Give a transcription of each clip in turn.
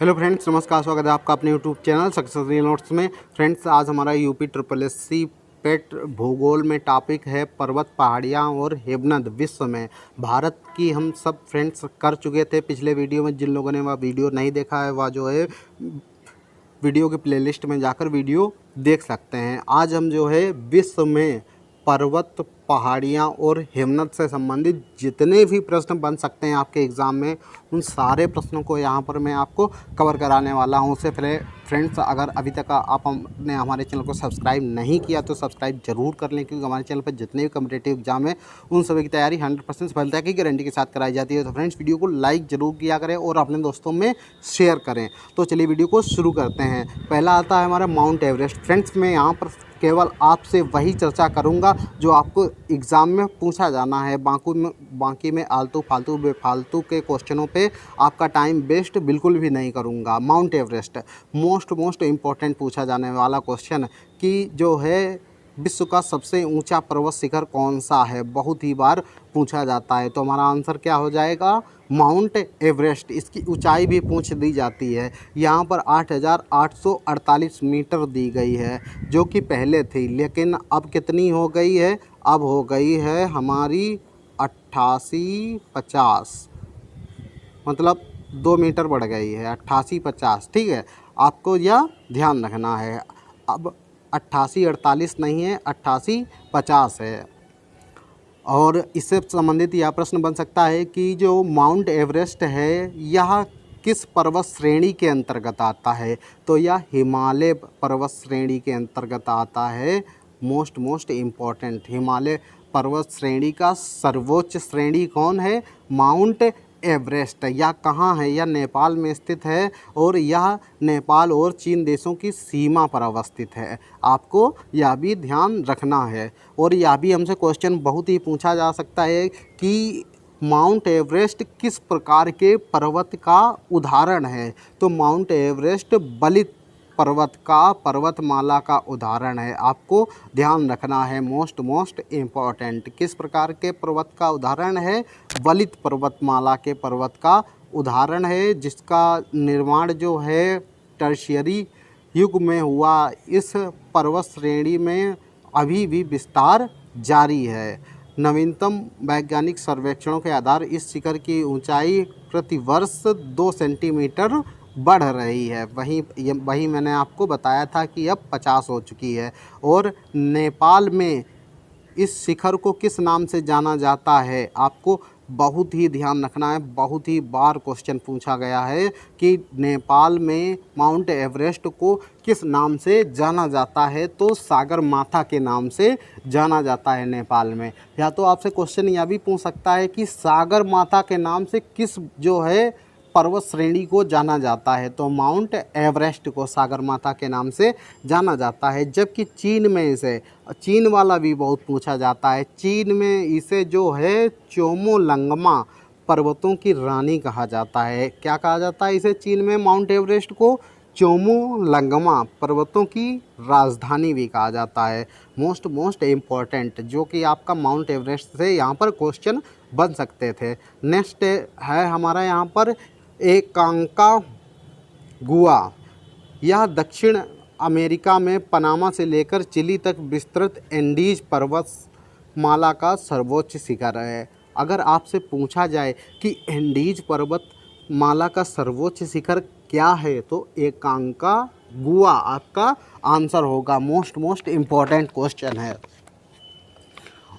Hello friends, नमस्कार। स्वागत है आपका अपने YouTube channel success real notes में। फ्रेंड्स, आज हमारा यूपी ट्रिपल एस सी पेट भूगोल में टॉपिक है पर्वत, पहाड़ियाँ और हिमनद विश्व में भारत की। हम सब फ्रेंड्स कर चुके थे पिछले वीडियो में। जिन लोगों ने वह वीडियो नहीं देखा है वह जो है वीडियो के प्लेलिस्ट में जाकर वीडियो देख सकते हैं। आज हम जो है विश्व में पर्वत, पहाड़ियाँ और हिमनद से संबंधित जितने भी प्रश्न बन सकते हैं आपके एग्ज़ाम में, उन सारे प्रश्नों को यहाँ पर मैं आपको कवर कराने वाला हूँ। उससे पहले फ्रेंड्स, अगर अभी तक आपने हमारे चैनल को सब्सक्राइब नहीं किया तो सब्सक्राइब जरूर कर लें, क्योंकि हमारे चैनल पर जितने भी कम्पिटेटिव एग्जाम है उन सभी की तैयारी 100% सफलता की गारंटी के साथ कराई जाती है। तो फ्रेंड्स, वीडियो को लाइक ज़रूर किया करें और अपने दोस्तों में शेयर करें। तो चलिए वीडियो को शुरू करते हैं। पहला आता है हमारा माउंट एवरेस्ट। फ्रेंड्स, मैं यहाँ पर केवल आपसे वही चर्चा करूंगा जो आपको एग्ज़ाम में पूछा जाना है। बाकी में आलतू फालतू बेफालतू के क्वेश्चनों पे आपका टाइम वेस्ट बिल्कुल भी नहीं करूंगा। माउंट एवरेस्ट मोस्ट इम्पॉर्टेंट पूछा जाने वाला क्वेश्चन कि जो है विश्व का सबसे ऊंचा पर्वत शिखर कौन सा है, बहुत ही बार पूछा जाता है। तो हमारा आंसर क्या हो जाएगा? Mount Everest. इसकी ऊंचाई भी पूछ दी जाती है। यहाँ पर 8,848 मीटर दी गई है, जो कि पहले थी, लेकिन अब कितनी हो गई है? अब हो गई है हमारी 8850, मतलब 2 मीटर बढ़ गई है, 8850। ठीक है, आपको यह ध्यान रखना है। अब 8848 नहीं है, 8850 है। और इससे संबंधित यह प्रश्न बन सकता है कि जो माउंट एवरेस्ट है यह किस पर्वत श्रेणी के अंतर्गत आता है? तो यह हिमालय पर्वत श्रेणी के अंतर्गत आता है। मोस्ट इम्पॉर्टेंट, हिमालय पर्वत श्रेणी का सर्वोच्च श्रेणी कौन है? Mount Everest. यह कहाँ है? यह नेपाल में स्थित है और यह नेपाल और चीन देशों की सीमा पर अवस्थित है। आपको यह भी ध्यान रखना है। और यह भी हमसे क्वेश्चन बहुत ही पूछा जा सकता है कि माउंट एवरेस्ट किस प्रकार के पर्वत का उदाहरण है? तो माउंट एवरेस्ट बलित पर्वत का, पर्वतमाला का उदाहरण है। आपको ध्यान रखना है। मोस्ट इम्पॉर्टेंट, किस प्रकार के पर्वत का उदाहरण है? बलित पर्वतमाला के पर्वत का उदाहरण है, जिसका निर्माण जो है टर्शियरी युग में हुआ। इस पर्वत श्रेणी में अभी भी विस्तार जारी है। नवीनतम वैज्ञानिक सर्वेक्षणों के आधार इस शिखर की ऊंचाई प्रतिवर्ष 2 सेंटीमीटर बढ़ रही है। वही मैंने आपको बताया था कि अब 50 हो चुकी है। और नेपाल में इस शिखर को किस नाम से जाना जाता है? आपको बहुत ही ध्यान रखना है। बहुत ही बार क्वेश्चन पूछा गया है कि नेपाल में माउंट एवरेस्ट को किस नाम से जाना जाता है? तो सागर माथा के नाम से जाना जाता है नेपाल में। या तो आपसे क्वेश्चन यह भी पूछ सकता है कि सागर माथा के नाम से किस जो है पर्वत श्रेणी को जाना जाता है? तो माउंट एवरेस्ट को सागर माथा के नाम से जाना जाता है। जबकि चीन में इसे, चीन वाला भी बहुत पूछा जाता है, चीन में इसे जो है चोमोलंगमा पर्वतों की रानी कहा जाता है। क्या कहा जाता है इसे चीन में? माउंट एवरेस्ट को चोमोलंगमा पर्वतों की राजधानी भी कहा जाता है। मोस्ट इम्पॉर्टेंट, जो कि आपका माउंट एवरेस्ट से यहाँ पर क्वेश्चन बन सकते थे। नेक्स्ट है हमारा यहाँ पर एकांकागुआ। यह दक्षिण अमेरिका में पनामा से लेकर चिली तक विस्तृत एंडीज पर्वतमाला का सर्वोच्च शिखर है। अगर आपसे पूछा जाए कि एंडीज पर्वतमाला का सर्वोच्च शिखर क्या है, तो एकांकागुआ आपका आंसर होगा। मोस्ट इम्पॉर्टेंट क्वेश्चन है।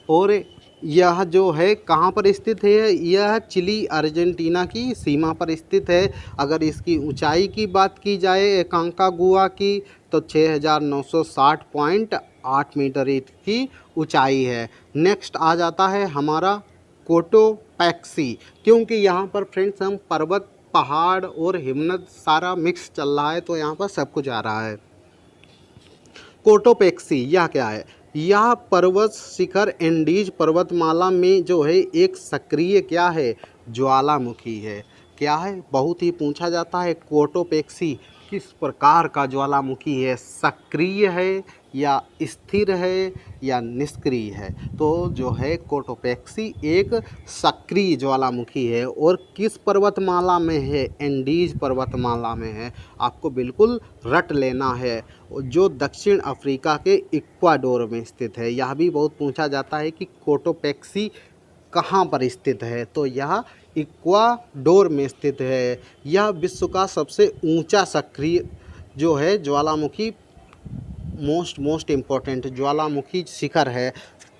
और यह जो है कहाँ पर स्थित है? यह चिली अर्जेंटीना की सीमा पर स्थित है। अगर इसकी ऊंचाई की बात की जाए एकांकागुआ की, तो 6,960.8 मीटर इसकी ऊंचाई है। नेक्स्ट आ जाता है हमारा कोटोपैक्सी, क्योंकि यहाँ पर फ्रेंड्स हम पर्वत, पहाड़ और हिमनद सारा मिक्स चल रहा है, तो यहाँ पर सब कुछ आ रहा है। कोटोपैक्सी यह क्या है? यह पर्वत शिखर एंडीज पर्वतमाला में जो है एक सक्रिय क्या है? ज्वालामुखी है। क्या है, बहुत ही पूछा जाता है। कोटोपेक्सी किस प्रकार का ज्वालामुखी है, सक्रिय है या स्थिर है या निष्क्रिय है। तो जो है कोटोपेक्सी एक सक्रिय ज्वालामुखी है और किस पर्वतमाला में है, एंडीज पर्वतमाला में है। आपको बिल्कुल रट लेना है, जो दक्षिण अफ्रीका के इक्वाडोर में स्थित है। यह भी बहुत पूछा जाता है कि कोटोपेक्सी कहाँ पर स्थित है, तो यह इक्वाडोर में स्थित है। यह विश्व का सबसे ऊंचा सक्रिय जो है ज्वालामुखी, मोस्ट इम्पोर्टेंट ज्वालामुखी शिखर है,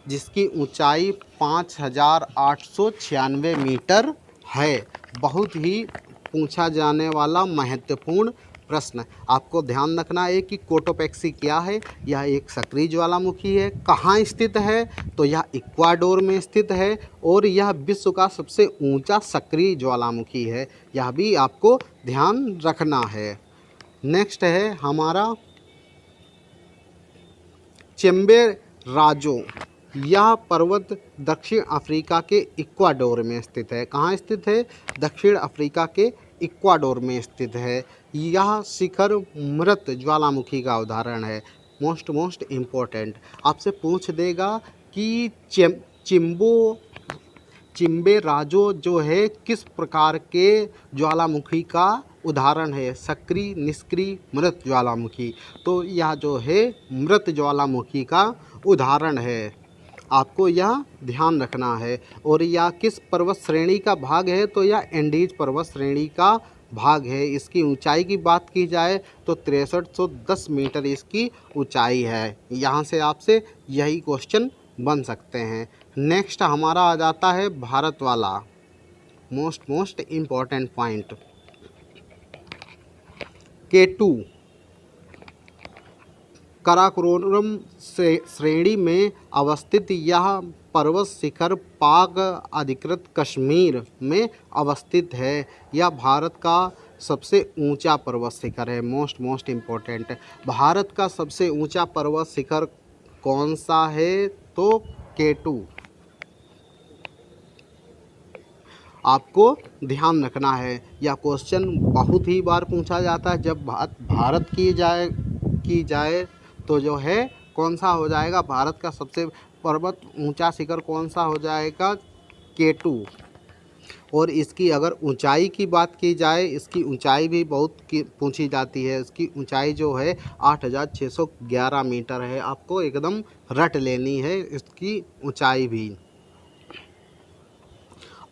जिसकी ऊंचाई 5896 मीटर है। बहुत ही पूछा जाने वाला महत्वपूर्ण प्रश्न। आपको ध्यान रखना है कि कोटोपेक्सी क्या है। यह एक सक्रिय ज्वालामुखी है। कहाँ स्थित है, तो यह इक्वाडोर में स्थित है और यह विश्व का सबसे ऊंचा सक्रिय ज्वालामुखी है। यह भी आपको ध्यान रखना है। नेक्स्ट है हमारा चेम्बे राजो। यह पर्वत दक्षिण अफ्रीका के इक्वाडोर में स्थित है। कहाँ स्थित है, दक्षिण अफ्रीका के इक्वाडोर में स्थित है। यह शिखर मृत ज्वालामुखी का उदाहरण है। मोस्ट इम्पोर्टेंट आपसे पूछ देगा कि चिम्बे राजो जो है किस प्रकार के ज्वालामुखी का उदाहरण है, सक्रिय, निष्क्रिय, मृत ज्वालामुखी। तो यह जो है मृत ज्वालामुखी का उदाहरण है। आपको यह ध्यान रखना है। और यह किस पर्वत श्रेणी का भाग है, तो यह एंडीज पर्वत श्रेणी का भाग है। इसकी ऊंचाई की बात की जाए तो 6310 मीटर इसकी ऊंचाई है। यहाँ से आपसे यही क्वेश्चन बन सकते हैं। नेक्स्ट हमारा आ जाता है भारत वाला most important point, K2 Karakoram श्रेणी में अवस्थित यह पर्वत शिखर पाक अधिकृत कश्मीर में अवस्थित है। यह भारत का सबसे ऊंचा पर्वत शिखर है। मोस्ट इम्पोर्टेंट, भारत का सबसे ऊंचा पर्वत शिखर कौन सा है, तो K2। आपको ध्यान रखना है। यह क्वेश्चन बहुत ही बार पूछा जाता है। जब भारत की जाए तो जो है कौन सा हो जाएगा, भारत का सबसे पर्वत ऊंचा शिखर कौन सा हो जाएगा, K2। और इसकी अगर ऊंचाई की बात की जाए, इसकी ऊंचाई भी बहुत पूछी जाती है। इसकी ऊंचाई जो है 8611 मीटर है। आपको एकदम रट लेनी है इसकी ऊंचाई भी।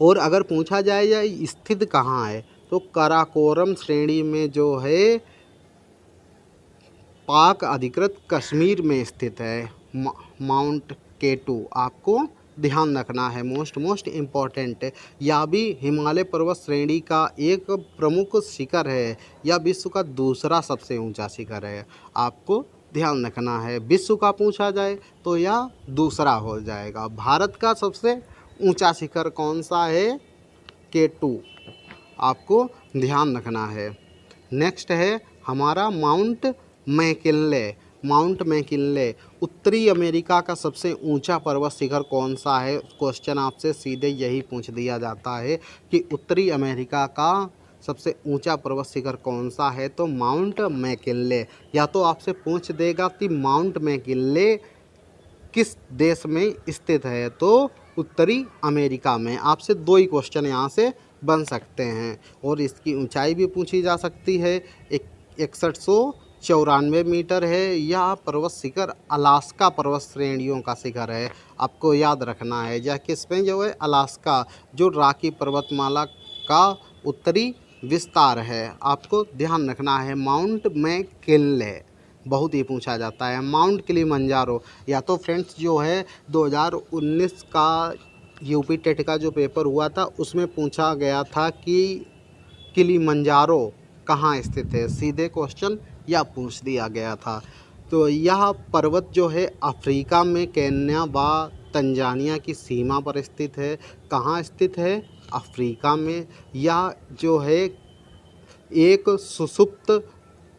और अगर पूछा जाए यह स्थित कहाँ है, तो काराकोरम श्रेणी में जो है पाक अधिकृत कश्मीर में स्थित है, माउंट K2। आपको ध्यान रखना है। मोस्ट इम्पॉर्टेंट है। यह भी हिमालय पर्वत श्रेणी का एक प्रमुख शिखर है। यह विश्व का दूसरा सबसे ऊंचा शिखर है। आपको ध्यान रखना है। विश्व का पूछा जाए तो यह दूसरा हो जाएगा। भारत का सबसे ऊंचा शिखर कौन सा है, K2। आपको ध्यान रखना है। नेक्स्ट है हमारा माउंट मैकिनले। उत्तरी अमेरिका का सबसे ऊंचा पर्वत शिखर कौन सा है। क्वेश्चन आपसे सीधे यही पूछ दिया जाता है कि उत्तरी अमेरिका का सबसे ऊंचा पर्वत शिखर कौन सा है, तो माउंट मैकिनले। या तो आपसे पूछ देगा कि माउंट मैकिनले किस देश में स्थित है, तो उत्तरी अमेरिका में। आपसे दो ही क्वेश्चन यहाँ से बन सकते हैं। और इसकी ऊंचाई भी पूछी जा सकती है। 6194 मीटर है। यह पर्वत शिखर अलास्का पर्वत श्रेणियों का शिखर है। आपको याद रखना है। यह किस में जो है, अलास्का, जो रॉकी पर्वतमाला का उत्तरी विस्तार है। आपको ध्यान रखना है। माउंट मैकिनले बहुत ही पूछा जाता है। माउंट किलिमंजारो, या तो फ्रेंड्स जो है 2019 का यूपी टेट का जो पेपर हुआ था उसमें पूछा गया था कि किलिमंजारो कहाँ स्थित है। सीधे क्वेश्चन यह पूछ दिया गया था। तो यह पर्वत जो है अफ्रीका में केन्या व तंजानिया की सीमा पर स्थित है। कहाँ स्थित है, अफ्रीका में। यह जो है एक सुसुप्त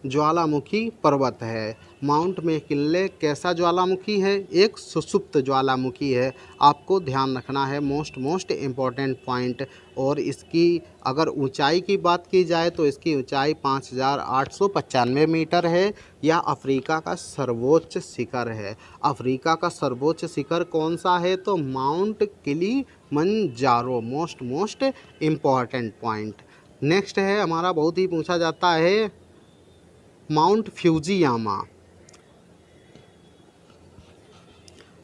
ज्वालामुखी पर्वत है। माउंट मैकिनले कैसा ज्वालामुखी है? एक सुषुप्त ज्वालामुखी है। आपको ध्यान रखना है, मोस्ट इम्पॉर्टेंट पॉइंट। और इसकी अगर ऊंचाई की बात की जाए तो इसकी ऊंचाई 5895 मीटर है। यह अफ्रीका का सर्वोच्च शिखर है। अफ्रीका का सर्वोच्च शिखर कौन सा है? तो mount Kilimanjaro. Most important point. Next है हमारा, बहुत ही पूछा जाता है, माउंट फ्यूजियामा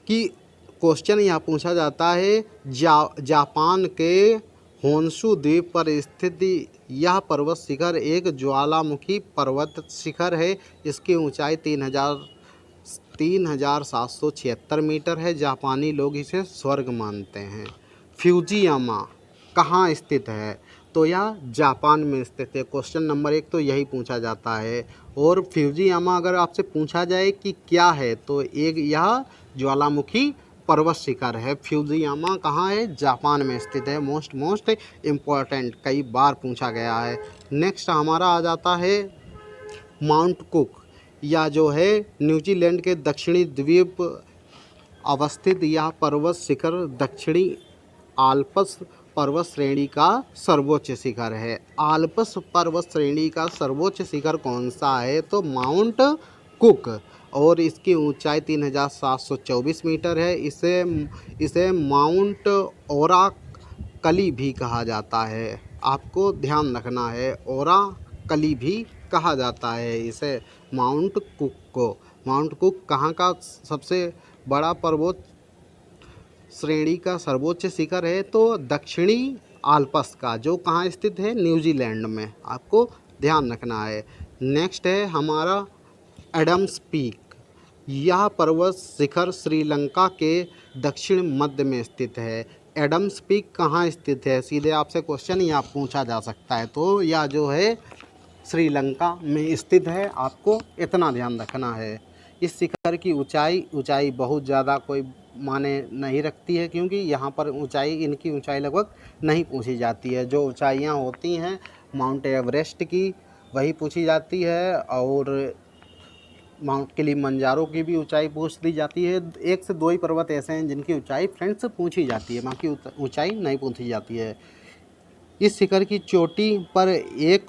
की क्वेश्चन यहाँ पूछा जाता है। जापान के होन्शु द्वीप पर स्थित यह पर्वत शिखर एक ज्वालामुखी पर्वत शिखर है। इसकी ऊंचाई 3776 मीटर है। जापानी लोग इसे स्वर्ग मानते हैं। फ्यूजियामा कहाँ स्थित है? तो यह जापान में स्थित है। क्वेश्चन नंबर 1 तो यही पूछा जाता है। और फ्यूजियामा अगर आपसे पूछा जाए कि क्या है, तो एक यह ज्वालामुखी पर्वत शिखर है। फ्यूजियामा कहाँ है? जापान में स्थित है। मोस्ट इम्पॉर्टेंट, कई बार पूछा गया है। नेक्स्ट हमारा आ जाता है माउंट कुक, या जो है न्यूजीलैंड के दक्षिणी द्वीप अवस्थित यह पर्वत शिखर दक्षिणी आल्प्स पर्वत श्रेणी का सर्वोच्च शिखर है। आल्प्स पर्वत श्रेणी का सर्वोच्च शिखर कौन सा है? तो माउंट कुक। और इसकी ऊंचाई 3724 मीटर है। इसे माउंट ओराकली भी कहा जाता है। आपको ध्यान रखना है, ओराकली भी कहा जाता है इसे, माउंट कुक को। माउंट कुक कहाँ का सबसे बड़ा पर्वत श्रेणी का सर्वोच्च शिखर है? तो दक्षिणी आल्प्स का, जो कहाँ स्थित है? न्यूजीलैंड में। आपको ध्यान रखना है। नेक्स्ट है हमारा एडम्स पीक। यह पर्वत शिखर श्रीलंका के दक्षिण मध्य में स्थित है। एडम्स पीक कहाँ स्थित है? सीधे आपसे क्वेश्चन यहाँ पूछा जा सकता है। तो यह जो है श्रीलंका में स्थित है। आपको इतना ध्यान रखना है। इस शिखर की ऊंचाई बहुत ज़्यादा कोई माने नहीं रखती है, क्योंकि यहाँ पर इनकी ऊंचाई लगभग नहीं पूछी जाती है। जो ऊंचाइयाँ होती हैं माउंट एवरेस्ट की, वही पूछी जाती है। और माउंट किलिमंजारो की भी ऊंचाई पूछ ली जाती है। 1 से 2 ही पर्वत ऐसे हैं जिनकी ऊंचाई फ्रेंड्स पूछी जाती है, बाकी ऊंचाई नहीं पूछी जाती है। इस शिखर की चोटी पर एक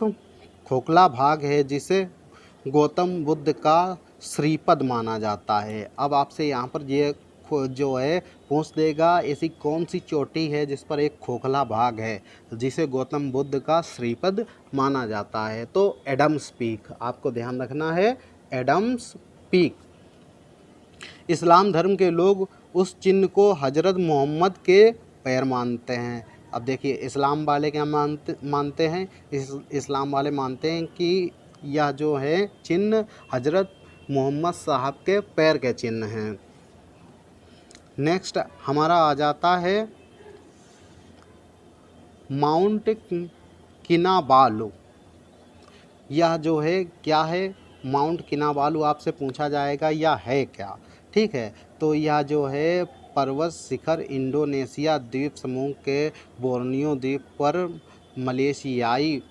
खोखला भाग है जिसे गौतम बुद्ध का श्रीपद माना जाता है। अब आपसे यहाँ पर ये जो है पूछ देगा, ऐसी कौन सी चोटी है जिस पर एक खोखला भाग है जिसे गौतम बुद्ध का श्रीपद माना जाता है? तो एडम्स पीक। आपको ध्यान रखना है, एडम्स पीक। इस्लाम धर्म के लोग उस चिन्ह को हजरत मोहम्मद के पैर मानते हैं। अब देखिए, इस्लाम वाले क्या मानते हैं? इस्लाम वाले मानते हैं कि यह जो है चिन्ह हजरत मोहम्मद साहब के पैर के चिन्ह हैं। नेक्स्ट हमारा आ जाता है माउंट किनाबालू। यह जो है क्या है? माउंट किनाबालू आपसे पूछा जाएगा यह है क्या, ठीक है? तो यह जो है पर्वत शिखर इंडोनेशिया द्वीप समूह के बोर्नियो द्वीप पर मलेशियाई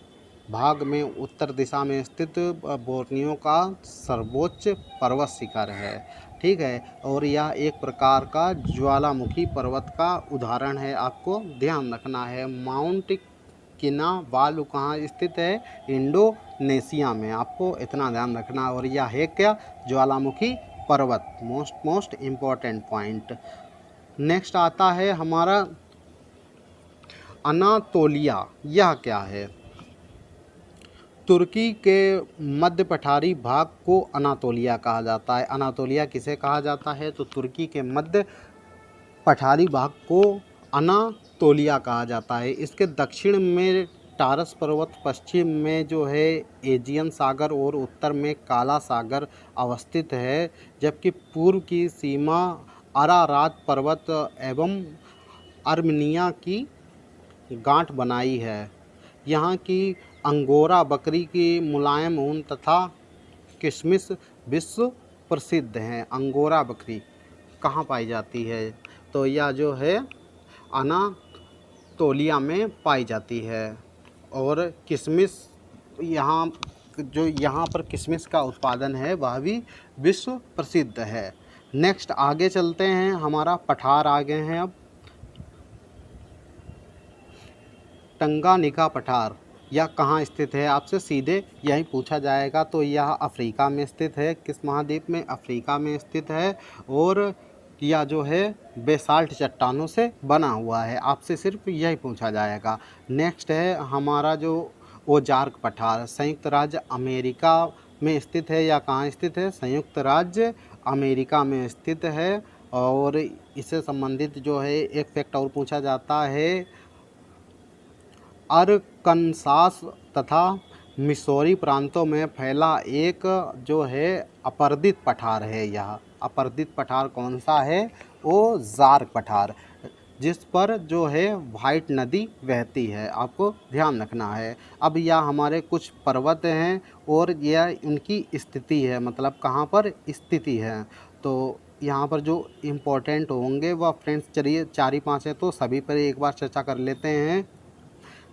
भाग में उत्तर दिशा में स्थित बोर्नियो का सर्वोच्च पर्वत शिखर है, ठीक है? और यह एक प्रकार का ज्वालामुखी पर्वत का उदाहरण है। आपको ध्यान रखना है। माउंट किनाबालू कहाँ स्थित है? इंडोनेशिया में। आपको इतना ध्यान रखना। और यह है क्या? ज्वालामुखी पर्वत। Most important point. नेक्स्ट आता है हमारा अनातोलिया। यह क्या है? तुर्की के मध्य पठारी भाग को अनातोलिया कहा जाता है। अनातोलिया किसे कहा जाता है? तो तुर्की के मध्य पठारी भाग को अनातोलिया कहा जाता है। इसके दक्षिण में टारस पर्वत, पश्चिम में जो है एजियन सागर और उत्तर में काला सागर अवस्थित है, जबकि पूर्व की सीमा अरारात पर्वत एवं आर्मेनिया की गांठ बनाई है। यहाँ की अंगोरा बकरी की मुलायम ऊन तथा किशमिश विश्व प्रसिद्ध हैं। अंगोरा बकरी कहाँ पाई जाती है? तो यह जो है अनातोलिया में पाई जाती है। और किशमिश यहाँ जो यहाँ पर किशमिश का उत्पादन है वह भी विश्व प्रसिद्ध है। नेक्स्ट आगे चलते हैं, हमारा पठार आ गए हैं अब। टंगानिका पठार यह कहाँ स्थित है, आपसे सीधे यही पूछा जाएगा। तो यह अफ्रीका में स्थित है। किस महाद्वीप में, अफ्रीका में स्थित है। और यह जो है बेसाल्ट चट्टानों से बना हुआ है, आपसे सिर्फ यही पूछा जाएगा। नेक्स्ट है हमारा जो ओजार्क पठार, संयुक्त राज्य अमेरिका में स्थित है या कहाँ स्थित है, संयुक्त राज्य अमेरिका में स्थित है। और इससे संबंधित जो है एक फैक्ट और पूछा जाता है, अरकनसास तथा मिसौरी प्रांतों में फैला एक जो है अपर्दित पठार है। यह अपर्दित पठार कौन सा है, वो ज़ार्क पठार, जिस पर जो है वाइट नदी बहती है, आपको ध्यान रखना है। अब यह हमारे कुछ पर्वत हैं और यह उनकी स्थिति है, मतलब कहाँ पर स्थिति है। तो यहाँ पर जो इम्पोर्टेंट होंगे वह फ्रेंड्स चलिए 4 ही 5 है, तो सभी पर एक बार चर्चा कर लेते हैं।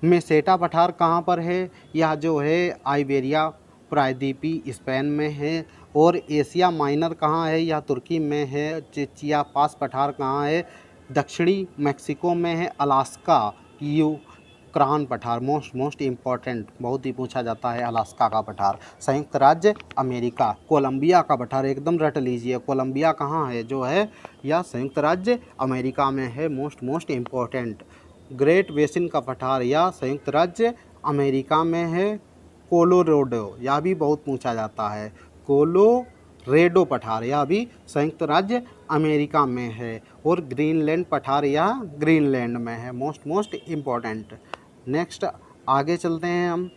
मेसेटा पठार कहाँ पर है, यह जो है आइबेरिया प्रायद्वीपी स्पेन में है। और एशिया माइनर कहाँ है, यह तुर्की में है। चियापास पठार कहाँ है, दक्षिणी मेक्सिको में है। अलास्का यूक्रान पठार, मोस्ट इम्पॉर्टेंट, बहुत ही पूछा जाता है अलास्का का पठार। संयुक्त राज्य अमेरिका, कोलंबिया का पठार एकदम रट लीजिए, कोलंबिया कहाँ है जो है, यह संयुक्त राज्य अमेरिका में है। Most important. ग्रेट बेसिन का पठार या संयुक्त राज्य अमेरिका में है। कोलोराडो, यह भी बहुत पूछा जाता है, कोलोरेडो पठार यह भी संयुक्त राज्य अमेरिका में है। और ग्रीनलैंड पठार यह ग्रीनलैंड में है। Most important. नेक्स्ट आगे चलते हैं हम।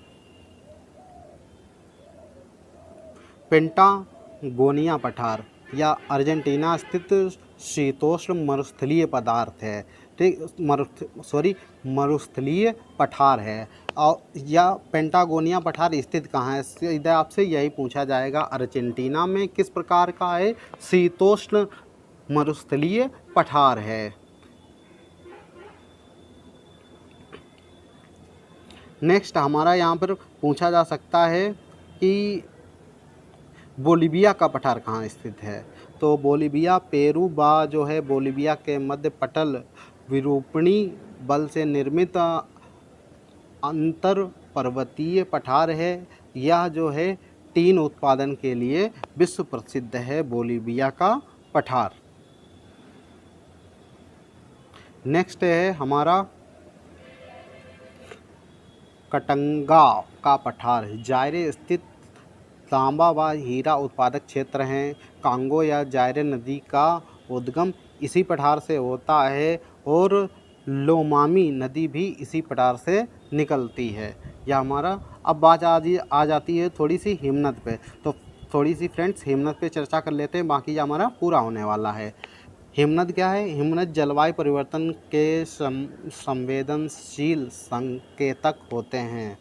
पेंटागोनिया पठार या अर्जेंटीना स्थित शीतोष्ण मरुस्थलीय पदार्थ है, ठीक, मरुस्थलीय पठार है। और यह पेंटागोनिया पठार स्थित कहाँ है, सीधे आपसे यही पूछा जाएगा। अर्जेंटीना में। किस प्रकार का है, शीतोष्ण मरुस्थलीय पठार है। नेक्स्ट हमारा यहाँ पर पूछा जा सकता है कि बोलिविया का पठार कहाँ स्थित है। तो बोलिविया पेरू बा जो है बोलिविया के मध्य पटल विरूपणी बल से निर्मित अंतर पर्वतीय पठार है। यह जो है टीन उत्पादन के लिए विश्व प्रसिद्ध है, बोलिविया का पठार। नेक्स्ट है हमारा कटंगा का पठार, जायरे स्थित तांबा व हीरा उत्पादक क्षेत्र हैं। कांगो या जायरे नदी का उद्गम इसी पठार से होता है और लोमामी नदी भी इसी पठार से निकलती है। यह हमारा अब बात आ जाती है थोड़ी सी हिमनद पे। तो थोड़ी सी फ्रेंड्स हिमनद पे चर्चा कर लेते हैं, बाकी ये हमारा पूरा होने वाला है। हिमनद क्या है, हिमनद जलवायु परिवर्तन के संवेदनशील संकेतक होते हैं।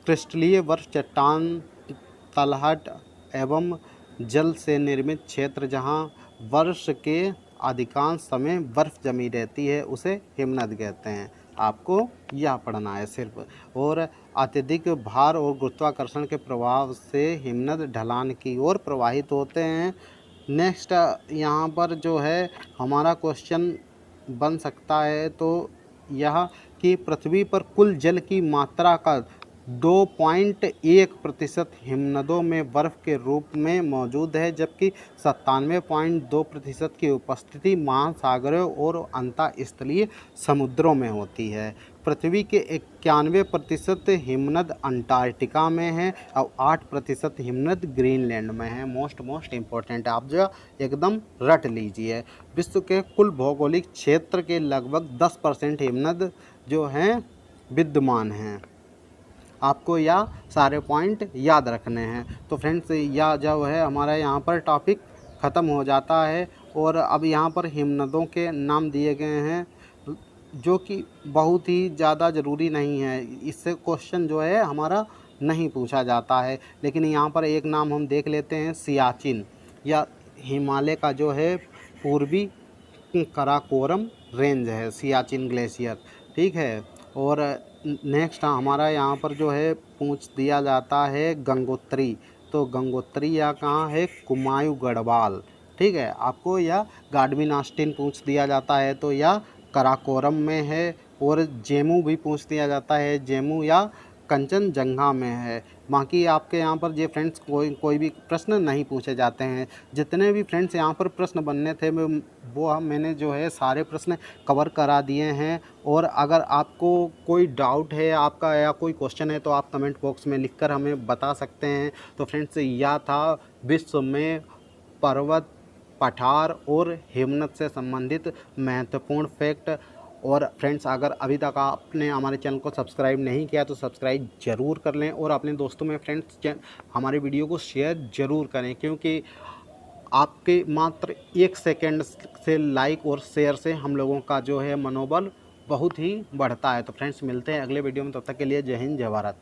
क्रिस्टलीय बर्फ चट्टान तलहट एवं जल से निर्मित क्षेत्र जहाँ वर्ष के अधिकांश समय बर्फ जमी रहती है उसे हिमनद कहते हैं। आपको यह पढ़ना है सिर्फ। और अत्यधिक भार और गुरुत्वाकर्षण के प्रभाव से हिमनद ढलान की ओर प्रवाहित होते हैं। नेक्स्ट यहाँ पर जो है हमारा क्वेश्चन बन सकता है तो यह कि पृथ्वी पर कुल जल की मात्रा का 2.1% हिमनदों में बर्फ़ के रूप में मौजूद है, जबकि 97.2% की उपस्थिति महासागरों और अंतःस्थलीय समुद्रों में होती है। पृथ्वी के 91% हिमनद अंटार्कटिका में है और 8% हिमनद ग्रीनलैंड में है। मोस्ट इम्पोर्टेंट, आप जो एकदम रट लीजिए। विश्व के कुल भौगोलिक क्षेत्र के लगभग 10% हिमनद जो हैं विद्यमान हैं। आपको यह सारे पॉइंट याद रखने हैं। तो फ्रेंड्स यह जो है हमारा यहाँ पर टॉपिक ख़त्म हो जाता है। और अब यहाँ पर हिमनदों के नाम दिए गए हैं जो कि बहुत ही ज़्यादा ज़रूरी नहीं है, इससे क्वेश्चन जो है हमारा नहीं पूछा जाता है। लेकिन यहाँ पर एक नाम हम देख लेते हैं, सियाचिन, या हिमालय का जो है पूर्वी कराकोरम रेंज है सियाचिन ग्लेशियर, ठीक है। और नेक्स्ट हमारा यहाँ पर जो है पूछ दिया जाता है गंगोत्री। तो गंगोत्री या कहाँ है, कुमायूं गढ़वाल। ठीक है, आपको या गाडविन ऑस्टिन पूछ दिया जाता है तो या कराकोरम में है। और जेमू भी पूछ दिया जाता है, जेमू या कंचनजंगा में है। बाकी आपके यहाँ पर ये फ्रेंड्स कोई भी प्रश्न नहीं पूछे जाते हैं। जितने भी फ्रेंड्स यहाँ पर प्रश्न बनने थे वो मैंने जो है सारे प्रश्न कवर करा दिए हैं। और अगर आपको कोई डाउट है आपका या कोई क्वेश्चन है तो आप कमेंट बॉक्स में लिखकर हमें बता सकते हैं। तो फ्रेंड्स यह था विश्व में पर्वत, पठार और हिमनद से संबंधित महत्वपूर्ण फैक्ट। और फ्रेंड्स अगर अभी तक आपने हमारे चैनल को सब्सक्राइब नहीं किया तो सब्सक्राइब ज़रूर कर लें और अपने दोस्तों में फ्रेंड्स हमारे वीडियो को शेयर ज़रूर करें, क्योंकि आपके मात्र 1 सेकंड से लाइक और शेयर से हम लोगों का जो है मनोबल बहुत ही बढ़ता है। तो फ्रेंड्स मिलते हैं अगले वीडियो में, तब तक के लिए जय हिंद जय भारत।